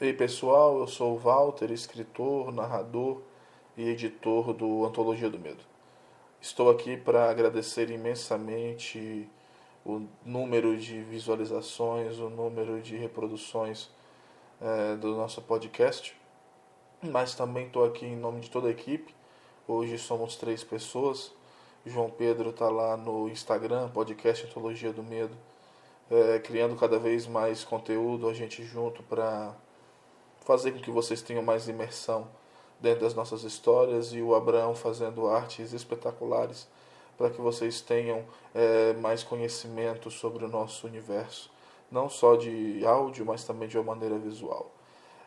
Ei pessoal, eu sou o Walter, escritor, narrador e editor do Antologia do Medo. Estou aqui para agradecer imensamente o número de visualizações, o número de reproduções do nosso podcast, mas também estou aqui em nome de toda a equipe. Hoje somos 3 pessoas. João Pedro está lá no Instagram, podcast Antologia do Medo, criando cada vez mais conteúdo, a gente junto para fazer com que vocês tenham mais imersão dentro das nossas histórias, e o Abraão fazendo artes espetaculares para que vocês tenham mais conhecimento sobre o nosso universo, não só de áudio, mas também de uma maneira visual.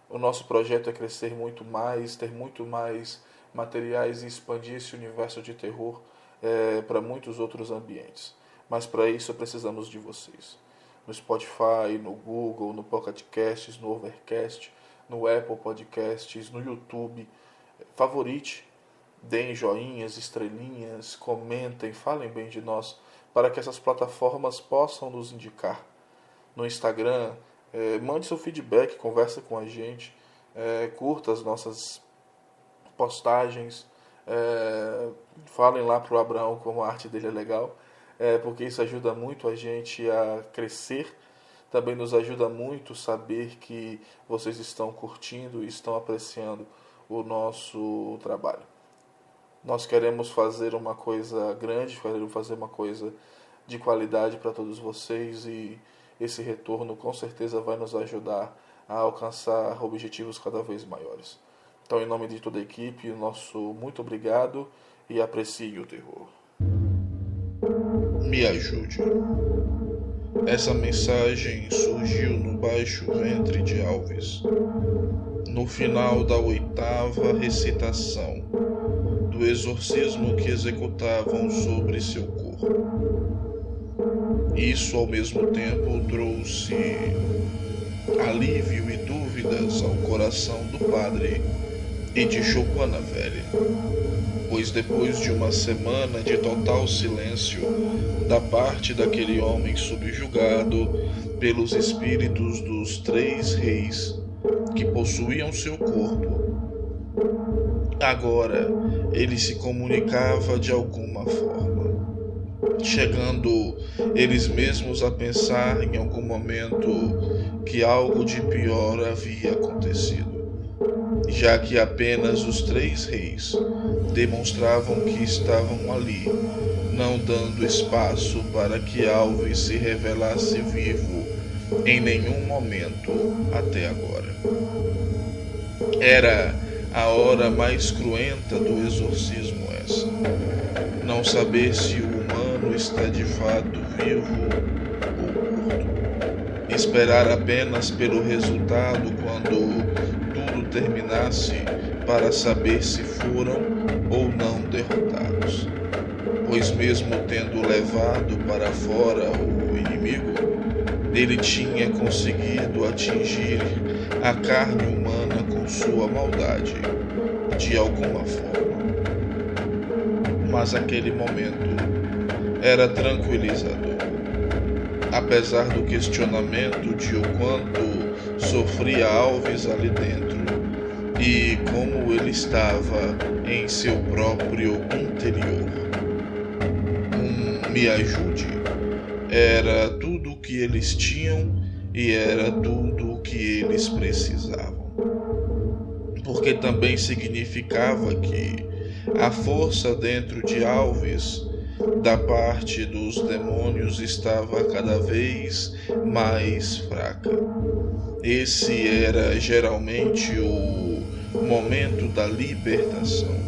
O nosso projeto é crescer muito mais, ter muito mais materiais e expandir esse universo de terror para muitos outros ambientes. Mas para isso precisamos de vocês. No Spotify, no Google, no Pocket Casts, no Overcast, no Apple Podcasts, no YouTube. Favorite, deem joinhas, estrelinhas, comentem, falem bem de nós, para que essas plataformas possam nos indicar. No Instagram, mande seu feedback, conversa com a gente, curta as nossas postagens, falem lá para o Abraão como a arte dele é legal, porque isso ajuda muito a gente a crescer. Também nos ajuda muito saber que vocês estão curtindo e estão apreciando o nosso trabalho. Nós queremos fazer uma coisa grande, queremos fazer uma coisa de qualidade para todos vocês, e esse retorno com certeza vai nos ajudar a alcançar objetivos cada vez maiores. Então, em nome de toda a equipe, o nosso muito obrigado e aprecie o terror. Me ajude. Essa mensagem surgiu no baixo ventre de Alves, no final da 8ª recitação do exorcismo que executavam sobre seu corpo. Isso, ao mesmo tempo, trouxe alívio e dúvidas ao coração do padre e de Choupana Velha, pois depois de uma semana de total silêncio da parte daquele homem subjugado pelos espíritos dos 3 reis que possuíam seu corpo, agora ele se comunicava de alguma forma, chegando eles mesmos a pensar em algum momento que algo de pior havia acontecido, já que apenas os 3 reis demonstravam que estavam ali, não dando espaço para que Alves se revelasse vivo em nenhum momento até agora. Era a hora mais cruenta do exorcismo essa. Não saber se o humano está de fato vivo ou morto. Esperar apenas pelo resultado quando tudo terminasse para saber se foram ou não derrotados. Pois mesmo tendo levado para fora o inimigo, ele tinha conseguido atingir a carne humana com sua maldade, de alguma forma. Mas aquele momento era tranquilizador. Apesar do questionamento de o quanto sofria Alves ali dentro e como ele estava em seu próprio interior. Me ajude era tudo o que eles tinham e era tudo o que eles precisavam, porque também significava que a força dentro de Alves da parte dos demônios estava cada vez mais fraca. Esse era geralmente o momento da libertação,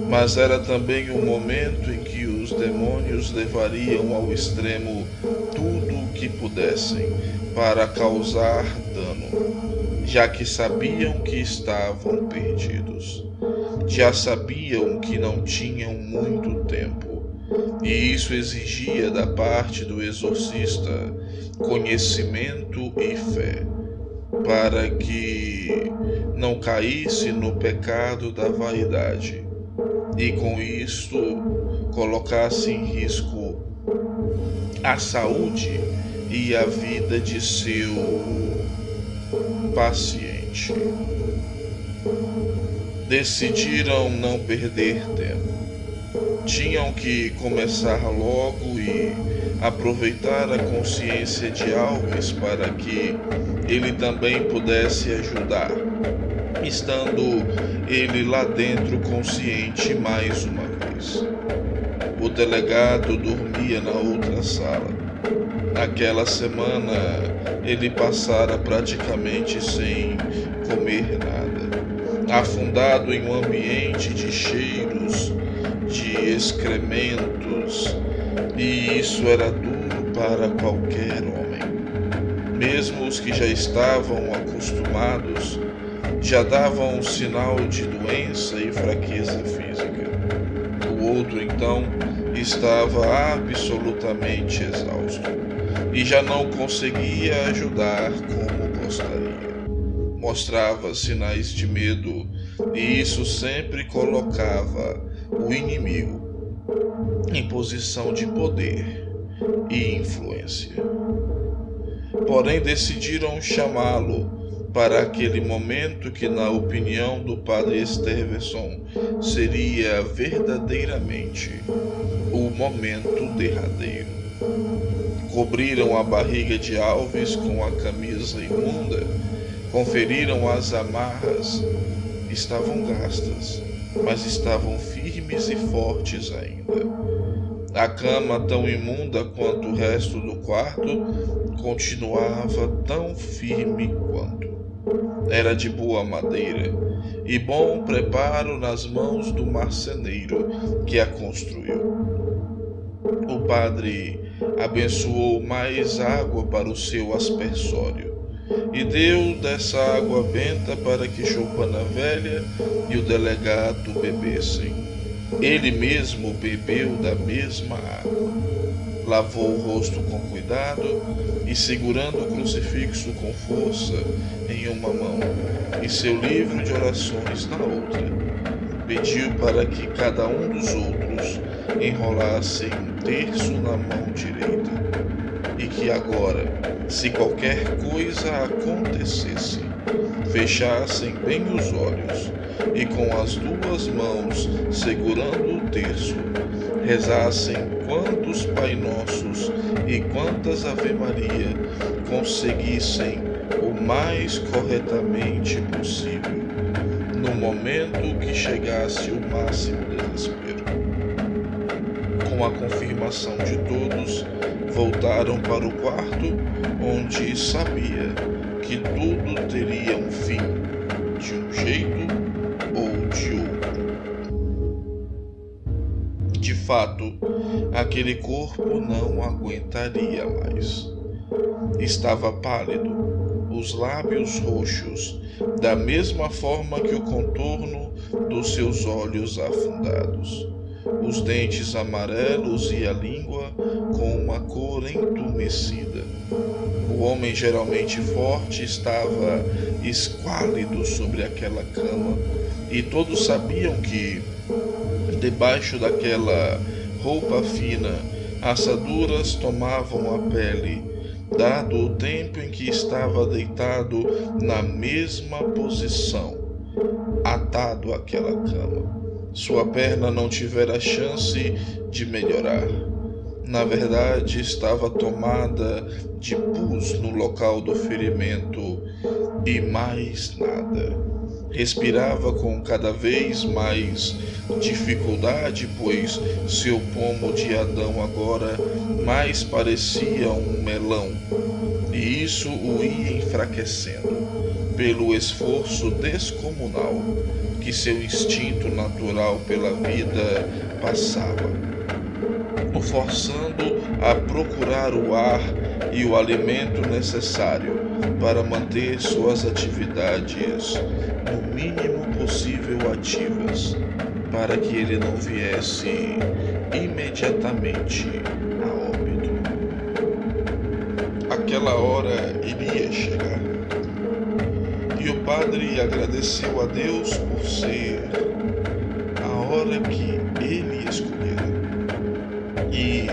mas era também o momento em que os demônios levariam ao extremo tudo o que pudessem para causar dano, já que sabiam que estavam perdidos. Já sabiam que não tinham muito tempo, e isso exigia da parte do exorcista conhecimento e fé, para que não caísse no pecado da vaidade, e com isto colocasse em risco a saúde e a vida de seu paciente. Decidiram não perder tempo. Tinham que começar logo e aproveitar a consciência de Alves para que ele também pudesse ajudar, estando ele lá dentro consciente mais uma vez. O delegado dormia na outra sala. Naquela semana ele passara praticamente sem comer nada, afundado em um ambiente de cheiros, de excrementos, e isso era duro para qualquer homem. Mesmo os que já estavam acostumados já davam um sinal de doença e fraqueza física. O outro, então, estava absolutamente exausto e já não conseguia ajudar como gostaria. Mostrava sinais de medo e isso sempre colocava o inimigo em posição de poder e influência. Porém, decidiram chamá-lo para aquele momento que, na opinião do padre Esteveson, seria verdadeiramente o momento derradeiro. Cobriram a barriga de Alves com a camisa imunda, conferiram as amarras, estavam gastas, mas estavam firmes e fortes ainda. A cama, tão imunda quanto o resto do quarto, continuava tão firme quanto. Era de boa madeira e bom preparo nas mãos do marceneiro que a construiu. O padre abençoou mais água para o seu aspersório e deu dessa água benta para que Choupana Velha e o delegado bebessem. Ele mesmo bebeu da mesma água. Lavou o rosto com cuidado e, segurando o crucifixo com força em uma mão e seu livro de orações na outra, pediu para que cada um dos outros enrolasse um terço na mão direita e que agora, se qualquer coisa acontecesse, fechassem bem os olhos e com as duas mãos segurando o terço, rezassem quantos Pai Nossos e quantas Ave Maria conseguissem o mais corretamente possível, no momento que chegasse o máximo desespero. Com a confirmação de todos, voltaram para o quarto, onde sabia que tudo teria um fim, de um jeito ou de outro. De fato, aquele corpo não aguentaria mais. Estava pálido, os lábios roxos, da mesma forma que o contorno dos seus olhos afundados, os dentes amarelos e a língua com uma cor entumecida. O homem, geralmente forte, estava esquálido sobre aquela cama, e todos sabiam que, debaixo daquela roupa fina, assaduras tomavam a pele, dado o tempo em que estava deitado na mesma posição, atado àquela cama. Sua perna não tivera chance de melhorar. Na verdade, estava tomada de pus no local do ferimento e mais nada. Respirava com cada vez mais dificuldade, pois seu pomo de Adão agora mais parecia um melão, e isso o ia enfraquecendo pelo esforço descomunal que seu instinto natural pela vida passava, o forçando a procurar o ar e o alimento necessário para manter suas atividades no mínimo possível ativas, para que ele não viesse imediatamente a óbito. Aquela hora iria chegar, e o padre agradeceu a Deus por ser a hora que ele escolhera, e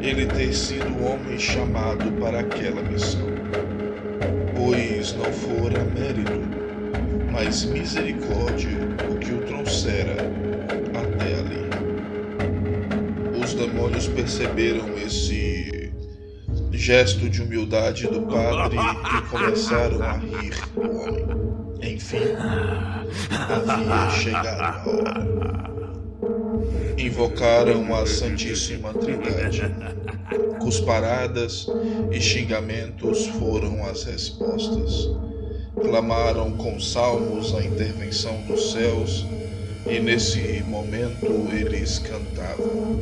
ele ter sido o homem chamado para aquela missão. pois não fora mérito, mas misericórdia o que o trouxera até ali. Os demônios perceberam esse gesto de humildade do padre e começaram a rir do homem. Enfim, havia chegado a hora. Invocaram a Santíssima Trindade. Cusparadas e xingamentos foram as respostas. Clamaram com salmos a intervenção dos céus, e nesse momento eles cantavam,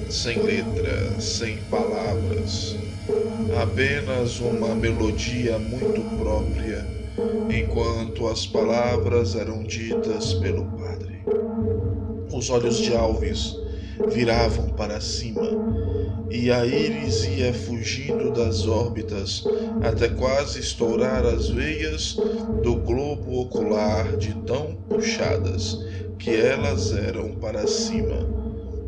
sem letra, sem palavras, apenas uma melodia muito própria, enquanto as palavras eram ditas pelo padre. Os olhos de Alves viravam para cima, e a íris ia fugindo das órbitas até quase estourar as veias do globo ocular de tão puxadas que elas eram para cima.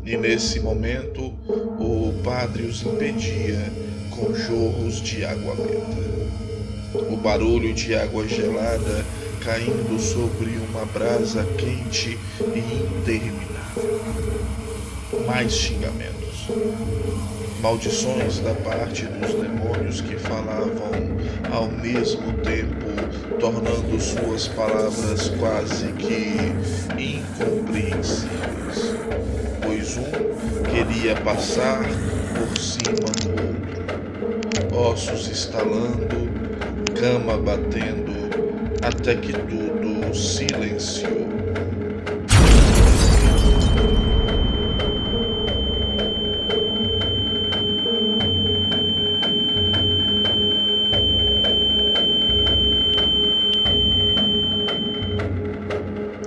E nesse momento o padre os impedia com jorros de água benta. O barulho de água gelada caindo sobre uma brasa quente e interminável. Mais xingamentos. Maldições da parte dos demônios que falavam ao mesmo tempo, tornando suas palavras quase que incompreensíveis, pois um queria passar por cima do outro, ossos estalando, cama batendo, até que tudo silenciou.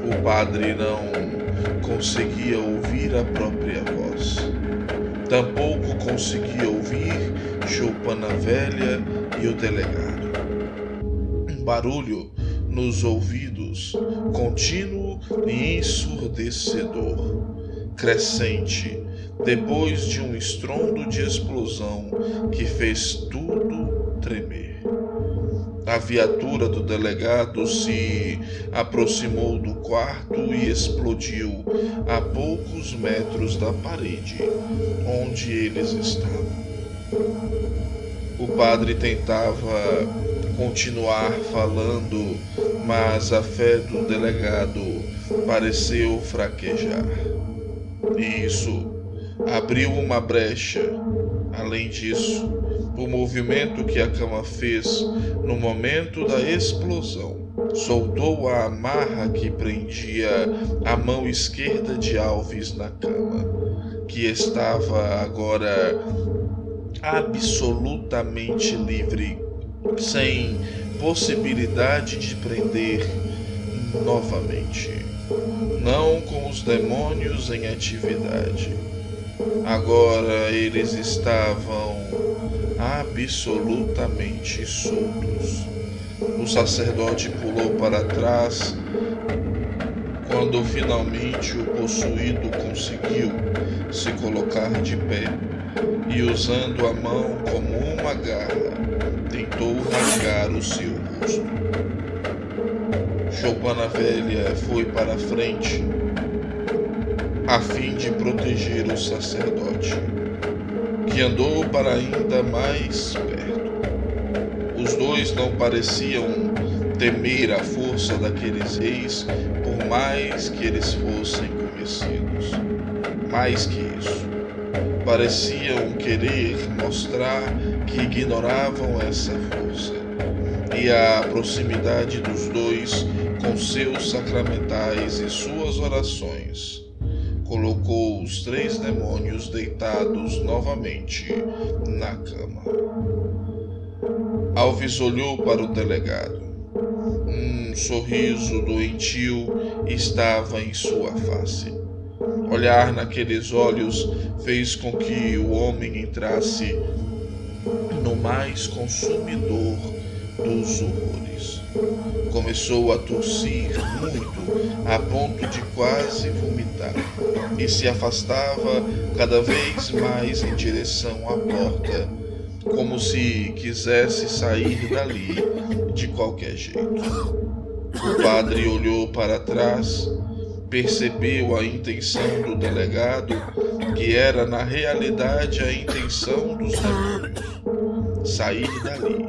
O padre não conseguia ouvir a própria voz. Tampouco conseguia ouvir Choupana Velha e o delegado. Um barulho nos ouvidos, contínuo e ensurdecedor, crescente, depois de um estrondo de explosão que fez tudo tremer. A viatura do delegado se aproximou do quarto e explodiu a poucos metros da parede onde eles estavam. O padre tentava continuar falando, mas a fé do delegado pareceu fraquejar. E isso abriu uma brecha. Além disso, o movimento que a cama fez no momento da explosão soltou a amarra que prendia a mão esquerda de Alves na cama, que estava agora absolutamente livre, sem possibilidade de prender novamente, não com os demônios em atividade. Agora eles estavam absolutamente soltos. O sacerdote pulou para trás quando finalmente o possuído conseguiu se colocar de pé e, usando a mão como uma garra, tentou rasgar o seu rosto. Choupana Velha foi para a frente a fim de proteger o sacerdote, que andou para ainda mais perto. Os dois não pareciam temer a força daqueles reis, por mais que eles fossem conhecidos. Mais que isso, pareciam querer mostrar que ignoravam essa força, e a proximidade dos dois com seus sacramentais e suas orações colocou os 3 demônios deitados novamente na cama. Alves olhou para o delegado. Um sorriso doentio estava em sua face. Olhar naqueles olhos fez com que o homem entrasse no mais consumidor dos horrores. Começou a tossir muito, a ponto de quase vomitar, e se afastava cada vez mais em direção à porta, como se quisesse sair dali de qualquer jeito. O padre olhou para trás, percebeu a intenção do delegado, que era na realidade a intenção dos demônios: sair dali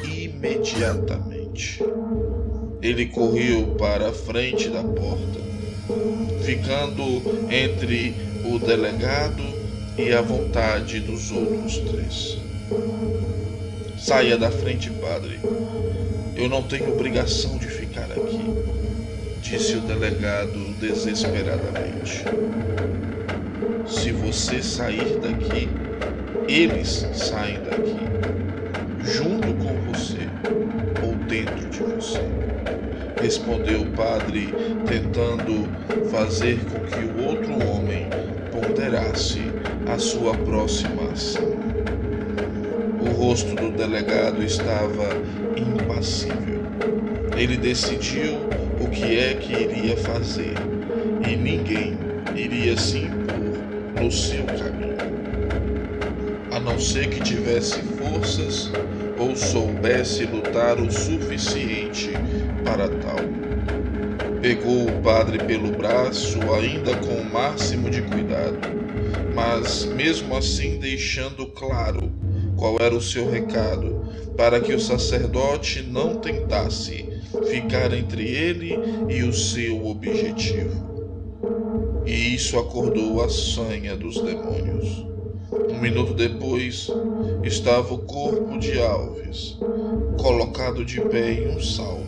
imediatamente. Ele correu para a frente da porta, ficando entre o delegado e a vontade dos outros três. Saia da frente, padre. Eu não tenho obrigação de ficar aqui, disse o delegado desesperadamente. Se você sair daqui, eles saem daqui, junto com você ou dentro de você, respondeu o padre, tentando fazer com que o outro homem ponderasse a sua próxima ação. O rosto do delegado estava impassível. Ele decidiu o que é que iria fazer e ninguém iria se impor no seu caminho, a não ser que tivesse forças ou soubesse lutar o suficiente para tal. Pegou o padre pelo braço, ainda com o máximo de cuidado, mas mesmo assim deixando claro qual era o seu recado, para que o sacerdote não tentasse ficar entre ele e o seu objetivo. E isso acordou a sanha dos demônios. Um minuto depois, estava o corpo de Alves, colocado de pé em um salto,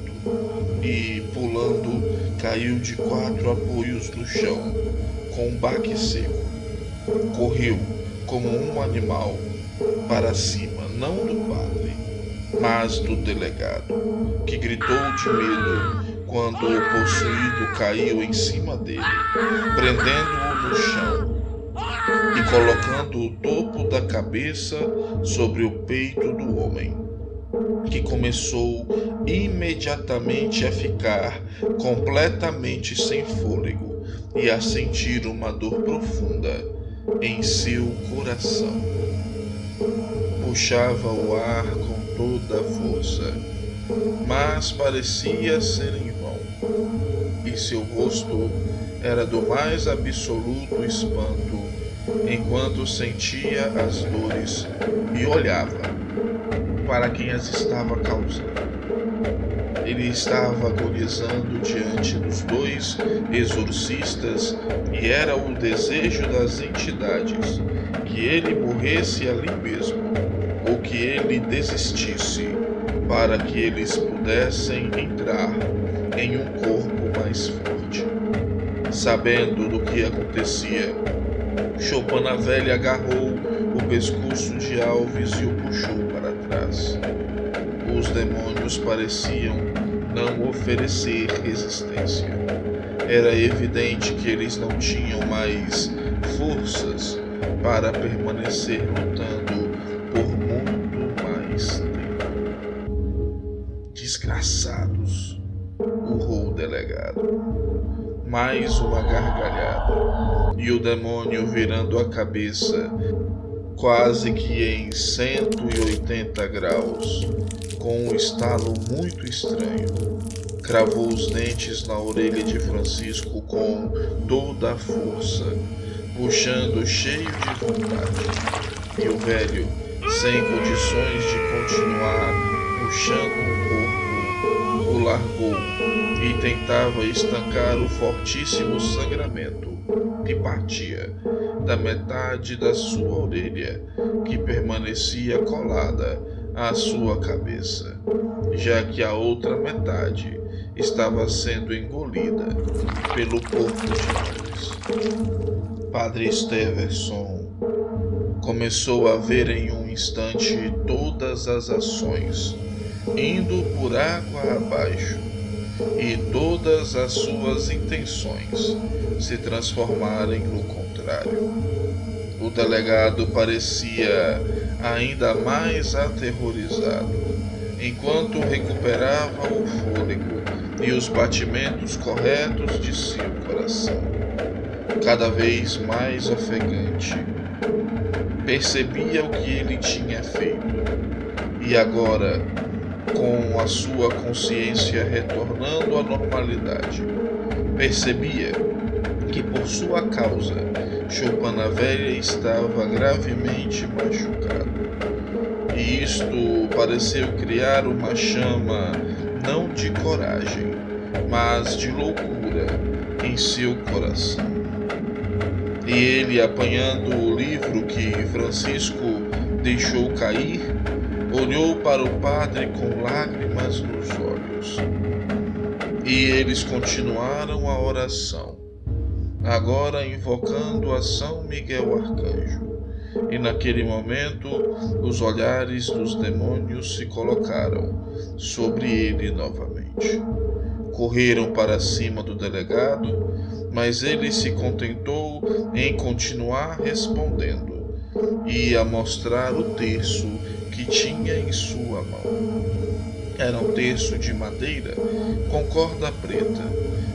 e, pulando, caiu de 4 apoios no chão, com um baque seco. Correu como um animal para cima, não do padre, mas do delegado, que gritou de medo quando o possuído caiu em cima dele, prendendo-o no chão e colocando o topo da cabeça sobre o peito do homem, que começou imediatamente a ficar completamente sem fôlego e a sentir uma dor profunda em seu coração. Puxava o ar com toda a força, mas parecia ser em vão, e seu rosto era do mais absoluto espanto, enquanto sentia as dores e olhava para quem as estava causando. Ele estava agonizando diante dos 2 exorcistas e era o desejo das entidades que ele morresse ali mesmo, ou que ele desistisse, para que eles pudessem entrar em um corpo mais forte. Sabendo do que acontecia, Chopin a velha agarrou o pescoço de Alves e o puxou para trás. Os demônios pareciam não oferecer resistência. Era evidente que eles não tinham mais forças para permanecer lutando por muito mais tempo. Desgraçados, urrou o delegado. Mais uma gargalhada, e o demônio, virando a cabeça quase que em 180 graus, com um estalo muito estranho, cravou os dentes na orelha de Francisco com toda a força, puxando cheio de vontade. E o velho, sem condições de continuar puxando o corpo, o largou e tentava estancar o fortíssimo sangramento que partia da metade da sua orelha, que permanecia colada à sua cabeça, já que a outra metade estava sendo engolida pelo corpo de Alves. Padre Stevenson começou a ver em um instante todas as ações indo por água abaixo e todas as suas intenções se transformarem no contrário. O delegado parecia ainda mais aterrorizado, enquanto recuperava o fôlego e os batimentos corretos de seu coração, cada vez mais ofegante. percebia o que ele tinha feito. E agora, com a sua consciência retornando à normalidade, percebia que por sua causa Choupana Velha estava gravemente machucado. E isto pareceu criar uma chama não de coragem, mas de loucura em seu coração. E ele, apanhando o livro que Francisco deixou cair, olhou para o padre com lágrimas nos olhos. E eles continuaram a oração, agora invocando a São Miguel Arcanjo. E naquele momento os olhares dos demônios se colocaram sobre ele novamente. Correram para cima do delegado, mas ele se contentou em continuar respondendo e a mostrar o terço que tinha em sua mão. Era um terço de madeira com corda preta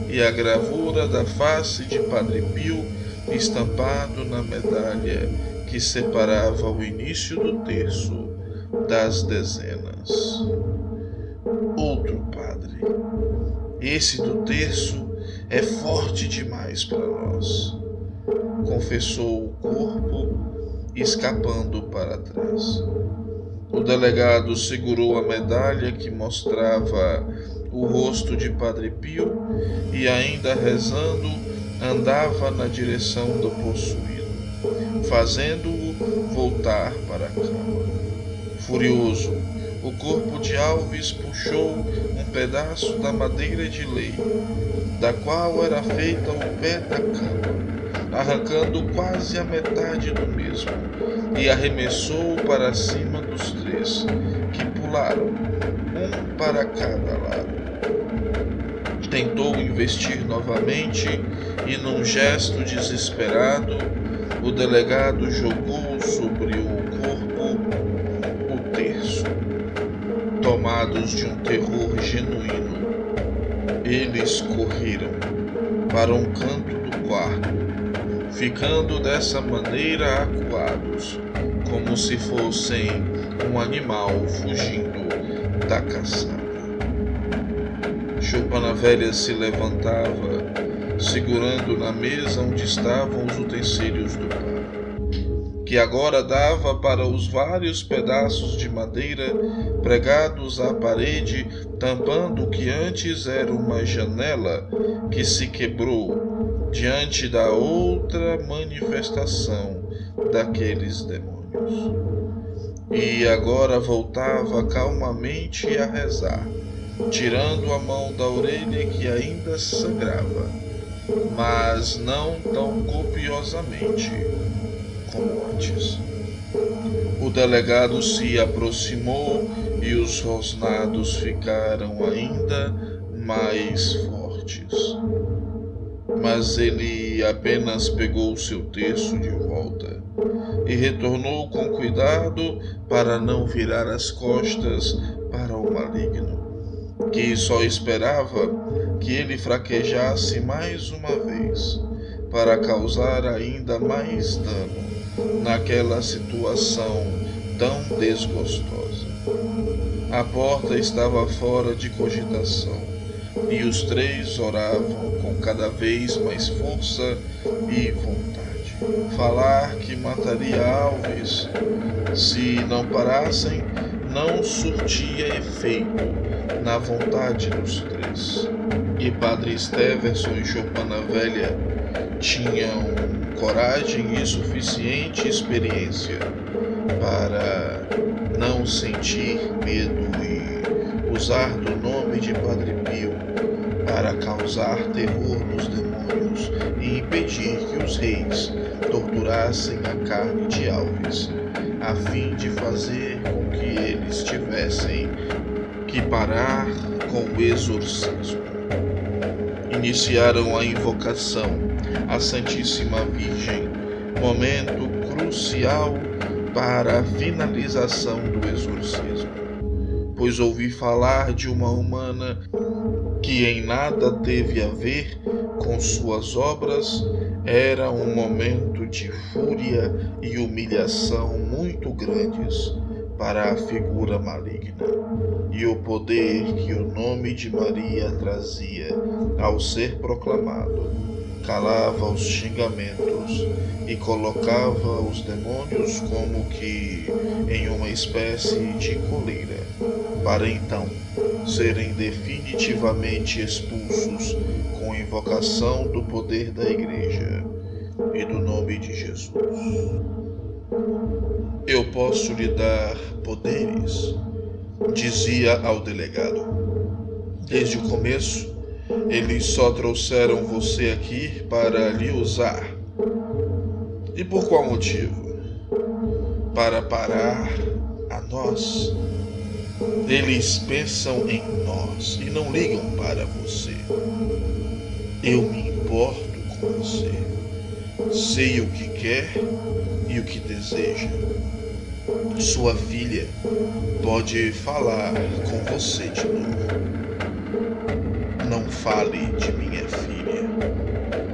e a gravura da face de Padre Pio estampado na medalha que separava o início do terço das dezenas. Outro padre. Esse do terço é forte demais para nós, confessou o corpo, escapando para trás. O delegado segurou a medalha que mostrava o rosto de Padre Pio e, ainda rezando, andava na direção do possuído, fazendo-o voltar para a cama. Furioso, o corpo de Alves puxou um pedaço da madeira de lei, da qual era feita o pé da cama, arrancando quase a metade do mesmo, e arremessou para cima dos três, que pularam, um para cada lado. Tentou investir novamente e, num gesto desesperado, o delegado jogou sobre o corpo o terço. Tomados de um terror genuíno, eles correram para um canto do quarto, ficando dessa maneira acuados, como se fossem um animal fugindo da caçada. Choupana Velha se levantava, segurando na mesa onde estavam os utensílios do padre, que agora dava para os vários pedaços de madeira pregados à parede, tampando o que antes era uma janela que se quebrou diante da outra manifestação daqueles demônios. E agora voltava calmamente a rezar, tirando a mão da orelha que ainda sangrava, mas não tão copiosamente como antes. O delegado se aproximou e os rosnados ficaram ainda mais fortes. Mas ele apenas pegou seu terço de volta e retornou com cuidado para não virar as costas para o maligno, que só esperava que ele fraquejasse mais uma vez para causar ainda mais dano naquela situação tão desgostosa. A porta estava fora de cogitação e os três oravam com cada vez mais força e vontade. Falar que mataria Alves se não parassem não surtia efeito na vontade dos três. E Padre Steverson e Choupana Velha tinham coragem e suficiente experiência para não sentir medo e usar do nome de Padre Pio para causar terror nos demônios e impedir que os reis torturassem a carne de Alves, a fim de fazer com que eles tivessem que parar com o exorcismo. Iniciaram a invocação à Santíssima Virgem, momento crucial para a finalização do exorcismo, pois ouvi falar de uma humana que em nada teve a ver com suas obras. Era um momento de fúria e humilhação muito grandes para a figura maligna, e o poder que o nome de Maria trazia ao ser proclamado calava os xingamentos e colocava os demônios como que em uma espécie de coleira, para então serem definitivamente expulsos com invocação do poder da Igreja e do nome de Jesus. Eu posso lhe dar poderes, dizia ao delegado. Desde o começo, eles só trouxeram você aqui para lhe usar. E por qual motivo? Para parar a nós. Eles pensam em nós e não ligam para você. Eu me importo com você. Sei o que quer e o que deseja. Sua filha pode falar com você de novo. Não fale de minha filha,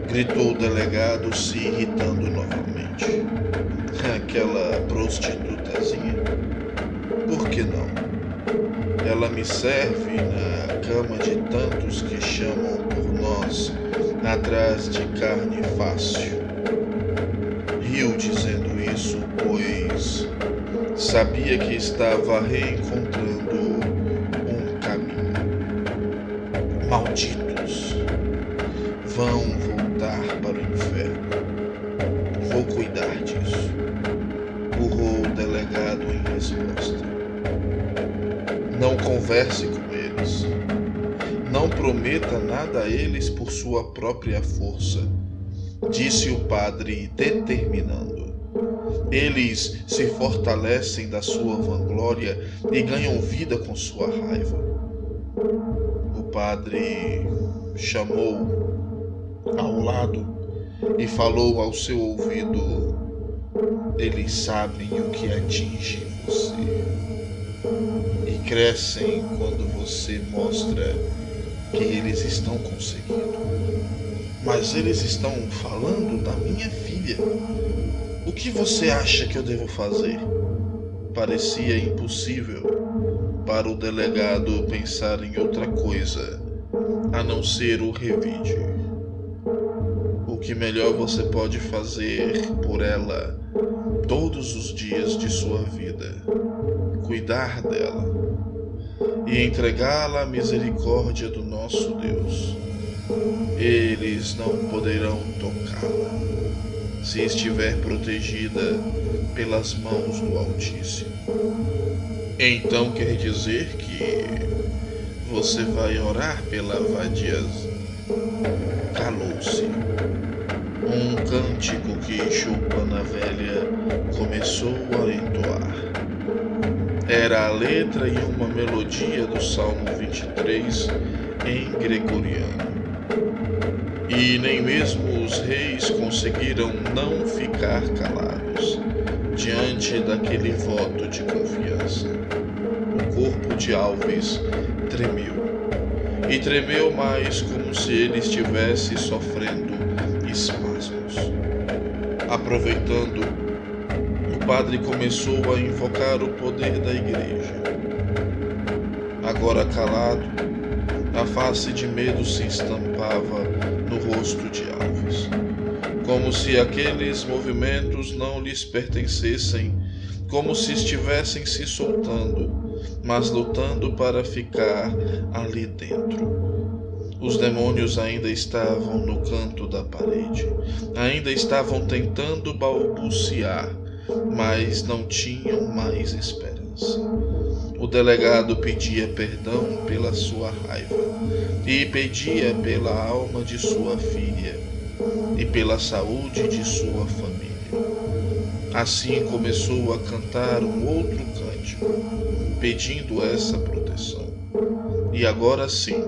gritou o delegado, se irritando novamente. Aquela prostitutazinha? Por que não? Ela me serve na cama de tantos que chamam por nós atrás de carne fácil. Riu dizendo isso, pois sabia que estava reencontrando um caminho. Malditos, vão voltar para o inferno. Vou cuidar disso, urrou o delegado em resposta. Não converse com eles. Não prometa nada a eles por sua própria força, disse o padre, determinando. Eles se fortalecem da sua vanglória e ganham vida com sua raiva. O padre chamou ao lado e falou ao seu ouvido: eles sabem o que atinge você e crescem quando você mostra que eles estão conseguindo. Mas eles estão falando da minha filha. O que você acha que eu devo fazer? Parecia impossível para o delegado pensar em outra coisa a não ser o revide. O que melhor você pode fazer por ela todos os dias de sua vida? Cuidar dela e entregá-la à misericórdia do nosso Deus. Eles não poderão tocá-la se estiver protegida pelas mãos do Altíssimo. Então quer dizer que você vai orar pela vadia? Calou-se. Um cântico que Choupana Velha começou a entoar. Era a letra e uma melodia do Salmo 23 em gregoriano. E nem mesmo os reis conseguiram não ficar calados diante daquele voto de confiança. O corpo de Alves tremeu, e tremeu mais como se ele estivesse sofrendo espasmos. Aproveitando, o padre começou a invocar o poder da igreja. Agora calado, a face de medo se estampava no rosto de Alves, como se aqueles movimentos não lhes pertencessem, como se estivessem se soltando, mas lutando para ficar ali dentro. Os demônios ainda estavam no canto da parede, ainda estavam tentando balbuciar, mas não tinham mais esperança. O delegado pedia perdão pela sua raiva e pedia pela alma de sua filha e pela saúde de sua família. Assim começou a cantar um outro cântico, pedindo essa proteção. E agora sim,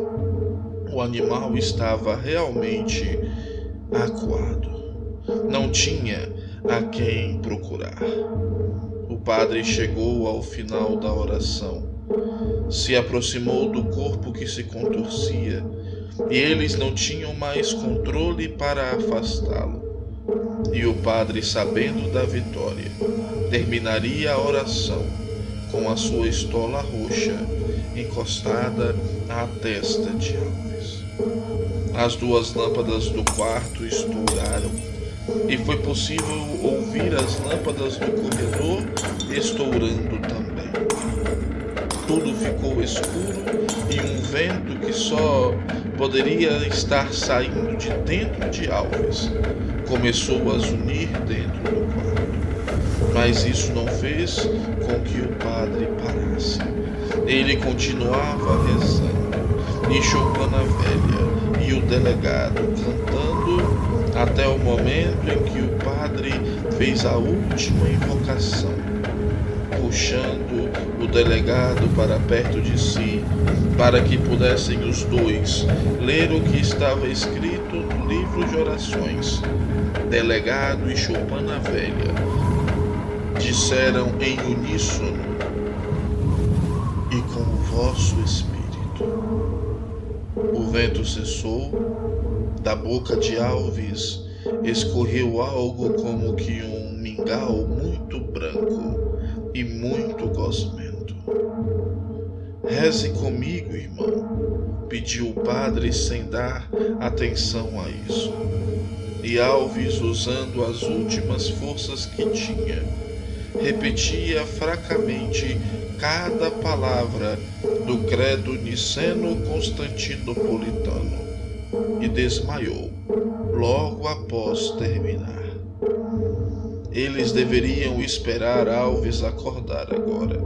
o animal estava realmente acuado. Não tinha a quem procurar. O padre chegou ao final da oração. se aproximou do corpo que se contorcia, e eles não tinham mais controle para afastá-lo. E o padre, sabendo da vitória, terminaria a oração com a sua estola roxa encostada à testa de Alves. As duas lâmpadas do quarto estouraram, e foi possível ouvir as lâmpadas do corredor estourando também. Tudo ficou escuro e um vento que só poderia estar saindo de dentro de Alves começou a zunir dentro do quarto. Mas isso não fez com que o padre parasse. Ele continuava rezando, e Choupana Velha e o delegado cantando até o momento em que o padre fez a última invocação, puxando o delegado para perto de si, para que pudessem os dois ler o que estava escrito no livro de orações. Delegado e Choupana Velha disseram em uníssono: "E com o vosso espírito." O vento cessou, da boca de Alves escorreu algo como que um mingau muito branco e muito gosmento. "Reze comigo, irmão", pediu o padre sem dar atenção a isso. E Alves, usando as últimas forças que tinha, repetia fracamente cada palavra do credo niceno-constantinopolitano e desmaiou logo após terminar. Eles deveriam esperar Alves acordar agora,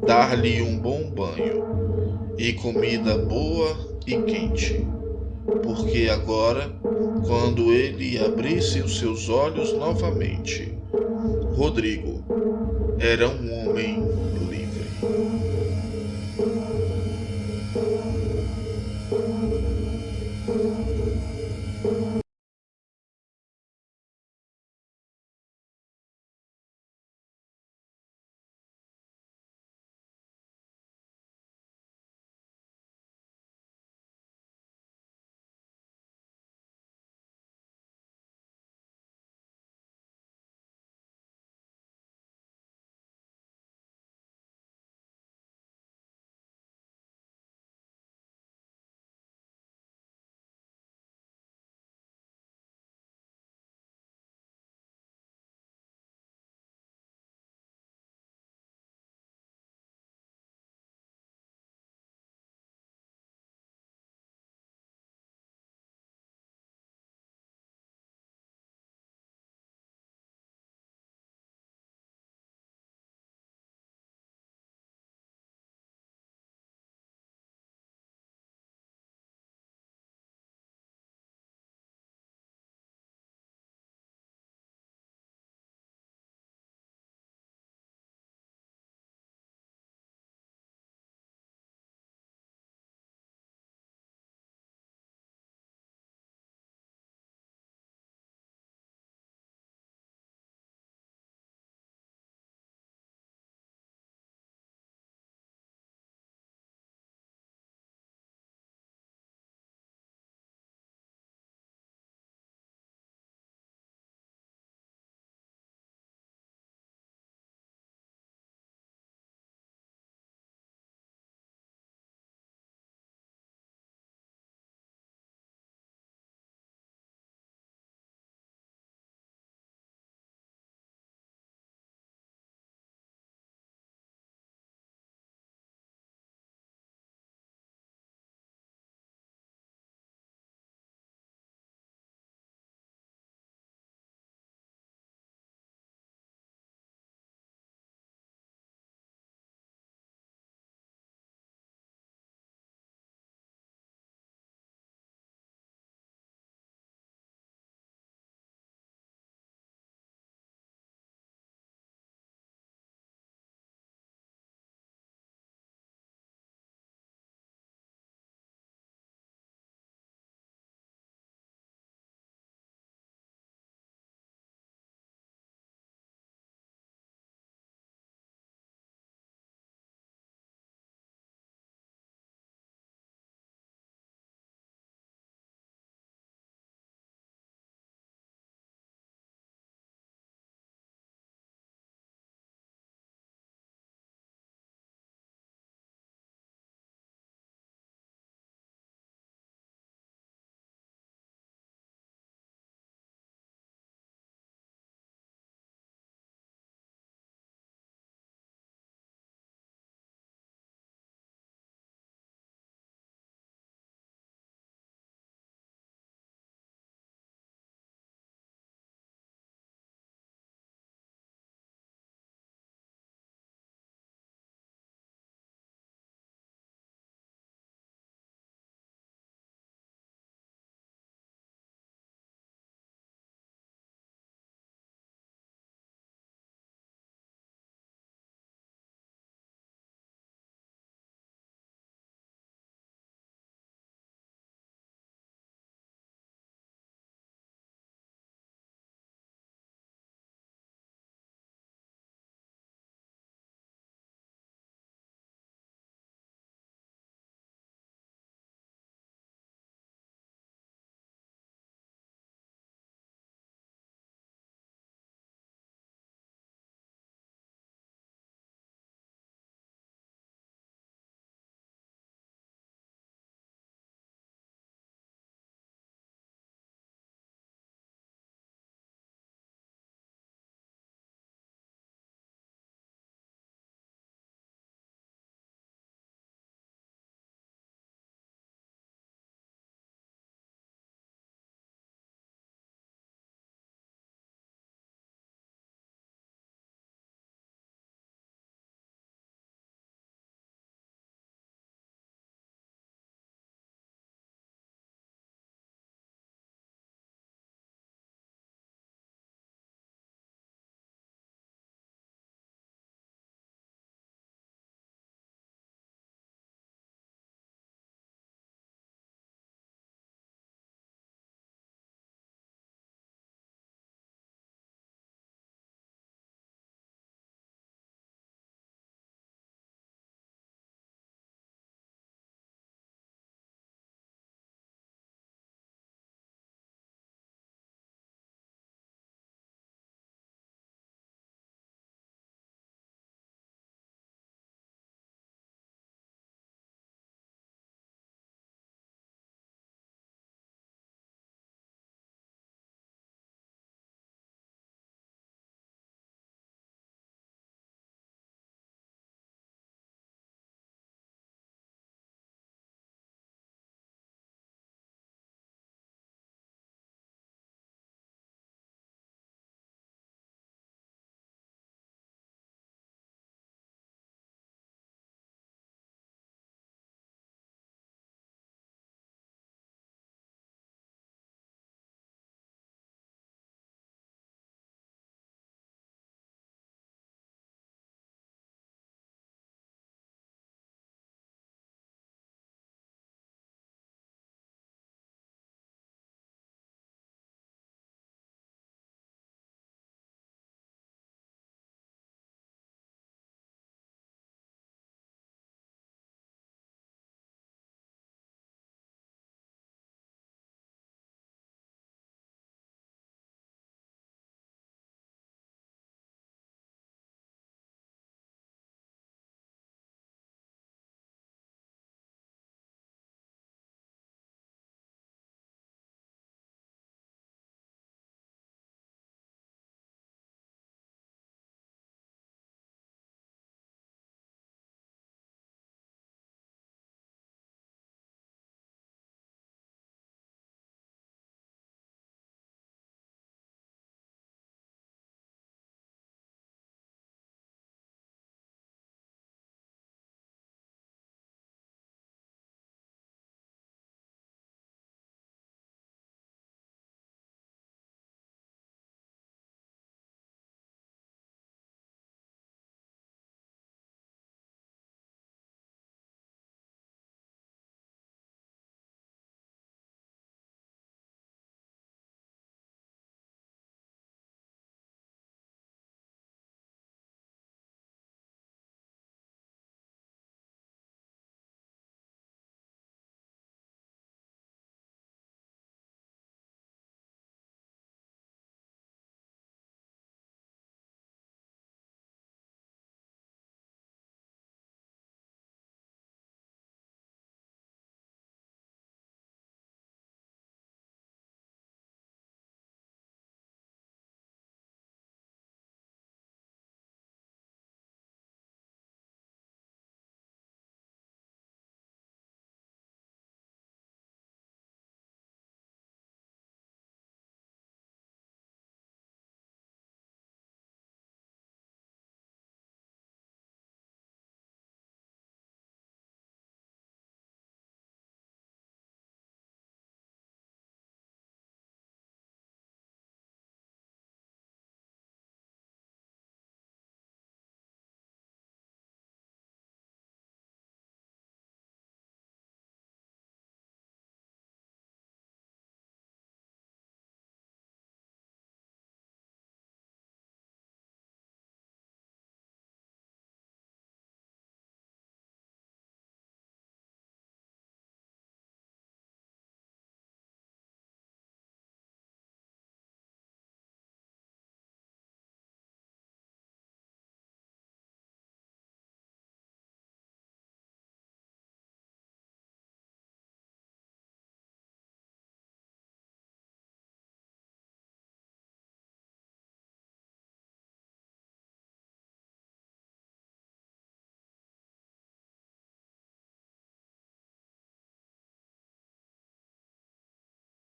dar-lhe um bom banho e comida boa e quente, porque agora, quando ele abrisse os seus olhos novamente, Rodrigo era um homem livre.